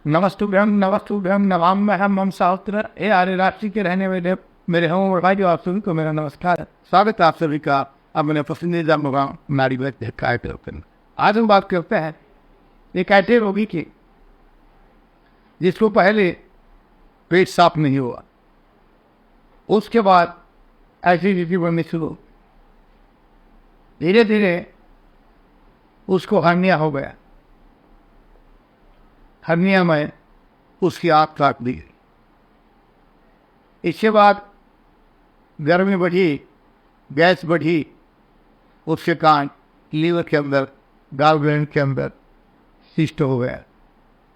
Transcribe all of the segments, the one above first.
नमस्तुभ्यम नमस्तुभ्यम नमाम्यहम मम साउत्र। ये आर्य राशि के रहने वाले मेरे हम और भाई आप सभी को मेरा नमस्कार है। स्वागत है आप सभी का अपने पसंदीदा मुकाम नारी व्यक्ति। आज हम बात करते हैं एक ऐसे रोगी की जिसको पहले पेट साफ नहीं हुआ, उसके बाद एसिडिटी बढ़नी शुरू, धीरे धीरे उसको हर्निया हो गया। हर्निया में उसकी आँख काट दी गई। इसके बाद गर्मी बढ़ी, गैस बढ़ी, उसके कारण लीवर के अंदर, गाल ग्लैंड के अंदर शिस्ट हो गया।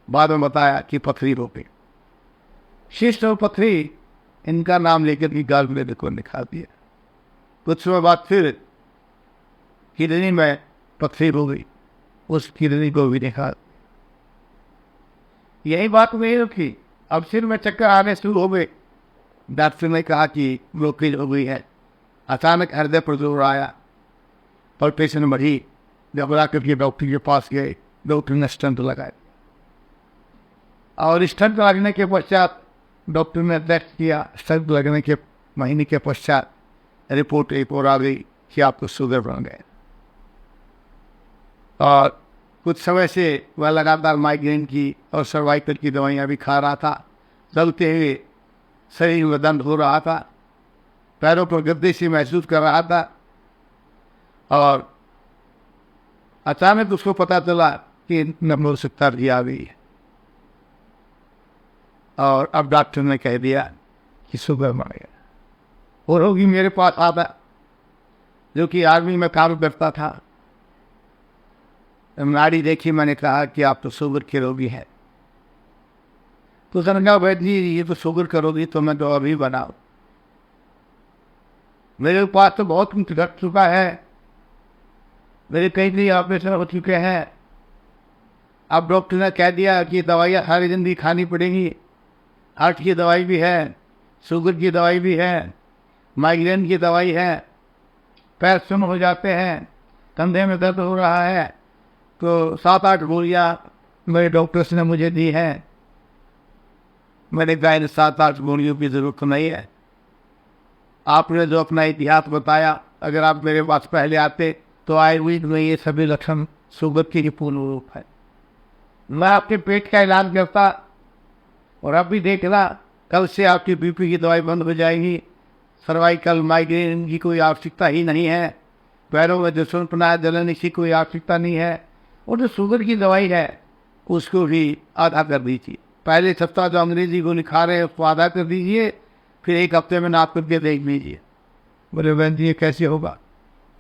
बाद में बताया कि पथरी हो गई। शिस्ट और पथरी इनका नाम लेकर के गाल ग्लैंड को निकाल दिया। कुछ समय बाद फिर किडनी में पथरी हो गई, उस किडनी को भी निकाल। यही बात हुई थी। अब सिर में चक्कर आने शुरू हो गए। डॉक्टर ने कहा कि ब्लॉकेज हो गई है। अचानक हृदय पर जोर आया, पल्पेशन बढ़ी। घबरा करके डॉक्टर के पास गए। डॉक्टर ने स्टंट लगाए और स्टंट लगने के पश्चात डॉक्टर ने टेस्ट किया। स्टंट लगने के महीने के पश्चात रिपोर्ट आ गई कि आपको शुगर बन गए। और कुछ समय से वह लगातार माइग्रेन की और सर्वाइकल की दवाइयाँ भी खा रहा था। चलते हुए शरीर में दर्द हो रहा था, पैरों पर गद्दे से महसूस कर रहा था। और अचानक उसको पता चला कि नपुंसकता भी आ गई है। और अब डॉक्टर ने कह दिया कि शुगर बढ़ गया। और रोगी मेरे पास आता, जो कि आर्मी में काम करता था। नाड़ी देखी, मैंने कहा कि आप तो शुगर के रोगी हैं। तो उसने कहा वैद्य जी ये तो शुगर का रोगी तो मैं दवा भी बनाऊँ। मेरे पास तो बहुत कुछ घट चुका है, मेरे कई कई ऑपरेशन हो चुके हैं। अब डॉक्टर ने कह दिया कि दवाइयाँ सारी जिंदगी खानी पड़ेगी। हार्ट की दवाई भी है, शुगर की दवाई भी है, माइग्रेन की दवाई है, पैर सुन्न हो जाते हैं, कंधे में दर्द हो रहा है। तो 7-8 गोलियाँ मेरे डॉक्टर्स ने मुझे दी हैं। मैंने कहा इन 7-8 गोलियों की ज़रूरत नहीं है। आपने जो अपना इतिहास बताया, अगर आप मेरे पास पहले आते तो आयुर्वेद में ये सभी लक्षण शुगर की ही पूर्ण रूप है। मैं आपके पेट का इलाज करता और अब भी देखना, कल से आपकी बीपी की दवाई बंद हो जाएगी। सर्वाइकल, माइग्रेन की कोई आवश्यकता ही नहीं है। पैरों में दुश्मनपना, जलन की कोई आवश्यकता नहीं है। और जो शुगर की दवाई है उसको भी आधा कर दीजिए। पहले सप्ताह जो अंग्रेजी गोली खा रहे हैं उसको आधा कर दीजिए, फिर 1 हफ्ते में नाप करके देख लीजिए। बोले बहन ये कैसे होगा?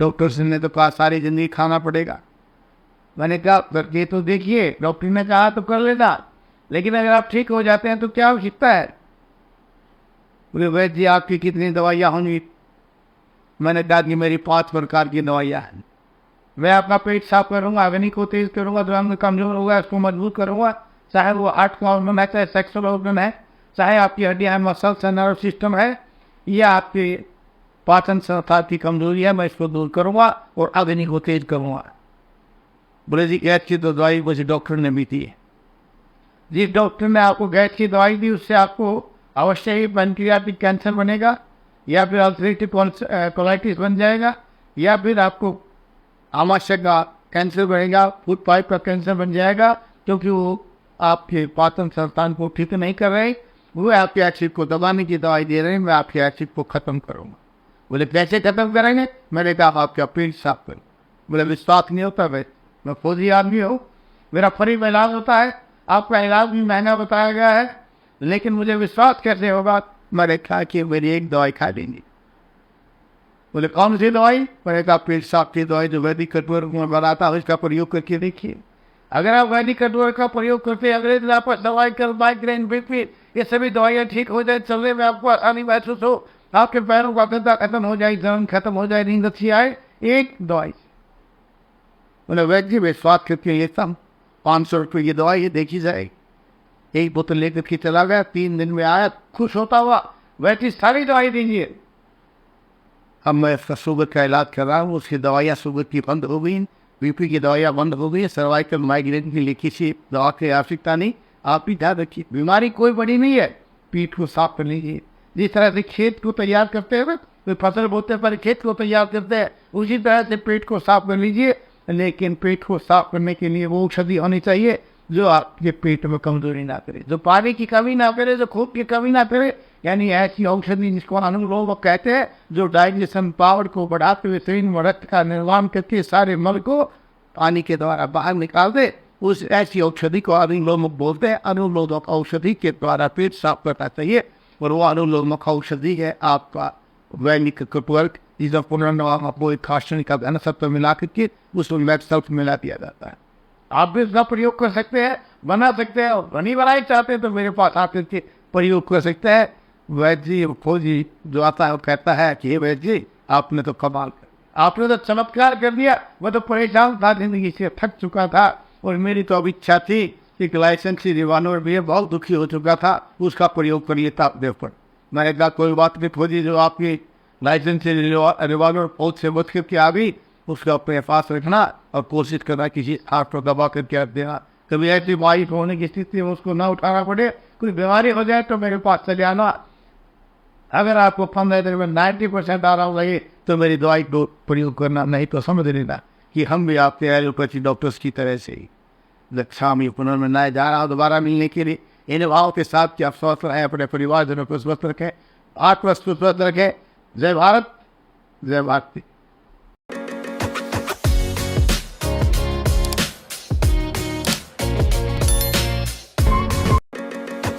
डॉक्टर ने तो कहा सारी जिंदगी खाना पड़ेगा। मैंने कहा करके तो देखिए। डॉक्टर ने कहा तो कर लेना, लेकिन अगर आप ठीक हो जाते हैं तो क्या आवश्यकता है? बोले वैद्य जी आपकी कितनी दवाइयाँ होंगी? मैंने कहा कि मेरी 5 प्रकार की दवाइयाँ हैं। मैं अपना पेट साफ करूँगा, अग्नि को तेज करूँगा, जो अंग कमजोर होगा उसको मजबूत करूँगा, चाहे वो हार्ट का ऑर्गन है, चाहे सेक्सुअल ऑर्गन है, चाहे आपकी हड्डियाँ है, मसल्स है, नर्व सिस्टम है, या आपकी पाचन संस्था की कमजोरी है, मैं इसको दूर करूँगा और अग्नि को तेज करूँगा। बोले जी गैस की तो दवाई मुझे डॉक्टर ने भी दी है। जिस डॉक्टर ने आपको गैस की दवाई दी उससे आपको अवश्य ही पैनक्रियाटिक कैंसर बनेगा, या फिर अल्सरेटिव कोलाइटिस बन जाएगा, या फिर आपको आमाशय का कैंसर बनेगा, फूड पाइप का कैंसर बन जाएगा, क्योंकि वो आपके पाचन संस्थान को ठीक नहीं कर रहे। वो आपके एसिड को दबाने की दवाई दे रहे हैं। मैं आपके एसिड को ख़त्म करूँगा। बोले कैसे ख़त्म करेंगे? मैंने कहा आपका पेट साफ करो। बोले विश्वास नहीं होता भाई, मैं फौजी आदमी हूँ, मेरा फ्री में इलाज होता है, आपका इलाज भी महंगा बताया गया है, लेकिन मुझे विश्वास कैसे होगा? मैंने कहा कि मेरी एक दवाई खा लेंगी। बोले कौन सी दवाई? मैंने कहा पेट साफ की दवाई जो वैदिक कटोर में बनाता है उसका प्रयोग करके देखिए। अगर आप वैदिक कटोर का प्रयोग करते अगले दिन आपको दवाई कर, माइग्रेन, बीपी, ये सभी दवाइयाँ ठीक हो जाए, चलने में आपको आसानी महसूस हो, आपके पैरों का गद्दा खत्म हो जाए, जलन खत्म हो जाए, नींद अच्छी आए, एक दवाई। बोले वैद्य जी विश्वास करके ये सब 500 रुपये की दवाई ये देखी जाएगी। एक बोतल लेकर के चला गया, 3 दिन में आया खुश होता हुआ, वैद्य सारी दवाई दीजिए। अब मैं इसका शुगर का इलाज कर रहा हूँ, उसकी दवाइयाँ शुगर की बंद हो गई, बीपी की दवाइयाँ बंद हो गई, सर्वाइकल माइग्रेन की लिखी सी दवा की आवश्यकता नहीं, आप भी ध्यान रखिए। बीमारी कोई बड़ी नहीं है, पीठ को साफ कर लीजिए। जिस तरह से खेत को तैयार करते हैं तो फसल बोते पर खेत को तैयार करते हैं, उसी तरह से पेट को साफ कर लीजिए। लेकिन पेट को साफ करने के लिए वो औषधि होनी चाहिए जो आपके पेट में कमजोरी ना करे, जो पानी की कमी ना करे, जो खून की कमी ना करे। यानी ऐसी औषधि जिसको अनुलोम कहते हैं, जो डाइजेशन पावर को बढ़ाते हुए शरीर में रक्त का निर्माण करके सारे मल को पानी के द्वारा बाहर निकाल दे, उस ऐसी औषधि को अनुलोमक बोलते हैं। अनुलोमक औषधि के द्वारा पेट साफ करना चाहिए, और वो अनुलोमक औषधि है आपका वैनिक कटवर्क, जिसका पुनर्नवा खासन का घनसत्व मिला करके उसमें मैक्सल्फ मिला दिया जाता है। आप भी इसका प्रयोग कर सकते हैं, बना सकते हैं। और नहीं बनाई चाहते हैं तो मेरे पास आकर के प्रयोग कर सकते हैं। वैद्य जी फौजी जो आता है वो कहता है कि वैद्य जी आपने तो कमाल कर, आपने तो चमत्कार कर दिया। मैं तो परेशान था, जिंदगी से थक चुका था, और मेरी तो अब इच्छा थी कि लाइसेंस रिवाल्वर भी बहुत दुखी हो चुका था, उसका प्रयोग कर लेता अपने ऊपर। मैंने कहा कोई बात नहीं फौजी, जो आपकी लाइसेंस रिवाल्वर फौज से बच करके आ गई, उसको अपने पास रखना और कोशिश करना किसी हाथ पर दबा करके रख देना। कभी ऐसी वाइफ होने की स्थिति में उसको ना उठाना पड़े, कोई बीमारी हो जाए तो मेरे पास चले आना। अगर आपको 15 दिन में 90% आराम लगे तो मेरी दवाई को प्रयोग करना, नहीं तो समझ लेना कि हम भी आपके एलोपैथी डॉक्टर्स की तरह से ही शामी पुनर्मनाए जा रहा हूँ दोबारा मिलने के लिए। इन भाव के साथ कि आप स्वस्थ रहें, अपने परिवारजनों को स्वस्थ रखें, आत्मस्वस्थ रखें। जय भारत, जय भारती।